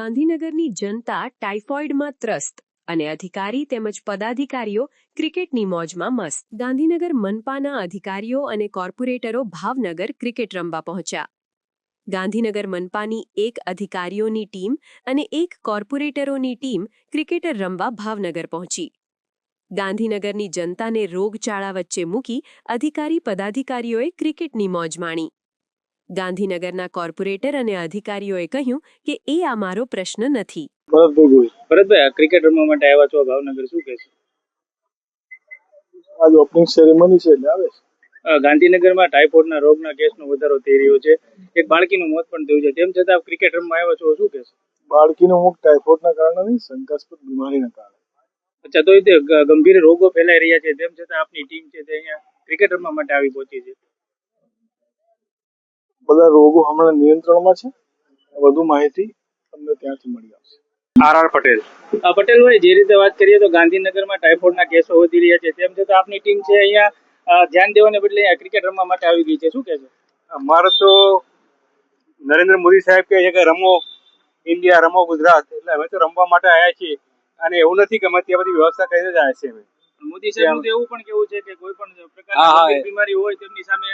ગાંધીનગરની જનતા ટાઇફોઇડમાં ત્રસ્ત અને અધિકારી તેમજ પદાધિકારીઓ ક્રિકેટની મોજમાં મસ્ત. ગાંધીનગર મનપાના અધિકારીઓ અને કોર્પોરેટરો ભાવનગર ક્રિકેટ રમવા પહોંચ્યા. ગાંધીનગર મનપાની એક અધિકારીઓની ટીમ અને એક કોર્પોરેટરોની ટીમ ક્રિકેટર રમવા ભાવનગર પહોંચી. ગાંધીનગરની જનતાને રોગચાળા વચ્ચે મૂકી અધિકારી પદાધિકારીઓએ ક્રિકેટની મોજ માણી. ગાંધીનગરના કોર્પોરેટર અને અધિકારીઓએ કહ્યું કે એ અમારો પ્રશ્ન નથી. ભરતભાઈ, ક્રિકેટ રમવા માટે આવ્યા છો ભાવનગર, શું કહેશો? આજ ઓપનિંગ સેરેમની છે એટલે આવે છે. ગાંધીનગરમાં ટાઇફોઇડના રોગના કેસનો વધારો થઈ રહ્યો છે. એક બાળકીનું મોત પણ થયું છે. તેમ છતાં ક્રિકેટ રમવા આવ્યા છો, શું કહેશો? બાળકીનું મોત ટાઇફોઇડના કારણે નહીં, શંકાસ્પદ બીમારીના કારણે. અચ્છા, તો તે ગંભીર રોગો ફેલાઈ રહ્યા છે, તેમ છતાં આપની ટીમ છે તે અહીંયા ક્રિકેટ રમવા માટે આવી પહોંચી છે. બધા રોગો હમણાં નિયંત્રણમાં છે. વધુ માહિતી તમને ત્યાંથી મળી આવશે. આર પટેલ. પટેલભાઈ, જે રીતે વાત કરીએ તો ગાંધીનગરમાં ટાઇફોઇડના કેસો વધી રહ્યા છે, તેમ છતાં આપની ટીમ છે અહીંયા ધ્યાન દેવાને બદલે અહીંયા ક્રિકેટ રમવા માટે આવી ગઈ છે, શું કહેશો? અમારે તો નરેન્દ્ર મોદી સાહેબ કહે છે કે રમો ઇન્ડિયા, રમો ગુજરાત, એટલે અમે તો રમવા માટે આવ્યા છીએ. અને એવું નથી કે અમે ત્યાં બધી વ્યવસ્થા કરીને જ આવ્યા છીએ. મોદી સાહેબનું તો એવું પણ કેવું છે કે કોઈ પણ પ્રકારની બીમારી હોય તેમની સામે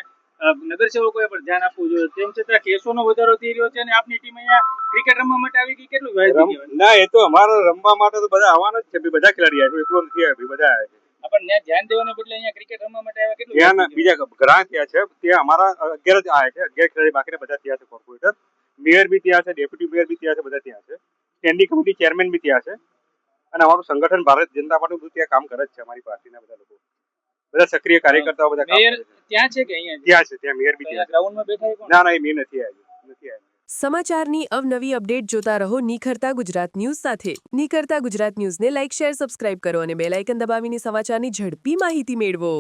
નગરસેવકોએ પણ ધ્યાન આપવું જોઈએ. તેમ છતાં કેસોનો વધારો થઈ રહ્યો છે અને આપની ટીમ અહીંયા ક્રિકેટ રમવા માટે આવી ગઈ, કેટલું વાજબી કહેવાય? ના, એ તો અમારે રમવા માટે તો બધા આવવાના જ છે, બધા ખેલાડી આવ્યા, એટલું નથી આવ્યું, બધા આવ્યા છે. આપણને ધ્યાન દેવાને બદલે અહીંયા ક્રિકેટ રમવા માટે આવ્યા, કેટલું ત્યાં બીજા ઘણા ત્યાં છે, ત્યાં અમારા 11 જ આવ્યા છે. 11 ખેલાડી બાકી બધા ત્યાં છે. કોર્પોરેટર, મેયર બી ત્યાં છે, ડેપ્યુટી મેયર બી ત્યાં છે, બધા ત્યાં છે. સ્ટેન્ડિંગ કમિટી ચેરમેન બી ત્યાં છે. અને અમારું સંગઠન ભારત જનતા પાર્ટી ત્યાં કામ કરે જ છે. અમારી પાર્ટીના બધા લોકો, બધા સક્રિય કાર્યકર્તાઓ બધા કામ કરે છે. ત્યાં છે કે અહીંયા ત્યાં છે, ત્યાં મેયર બી ત્યાં છે. ગ્રાઉન્ડમાં બેઠા છે? ના, એ મેં નથી આવ્યું. સમાચારની અવનવી અપડેટ જોતા રહો નિખરતા ગુજરાત ન્યૂઝ સાથે. નિખરતા ગુજરાત ન્યૂઝને લાઇક, શેર, સબસ્ક્રાઇબ કરો અને બેલ આઇકન દબાવીને સમાચારની ઝડપી માહિતી મેળવો.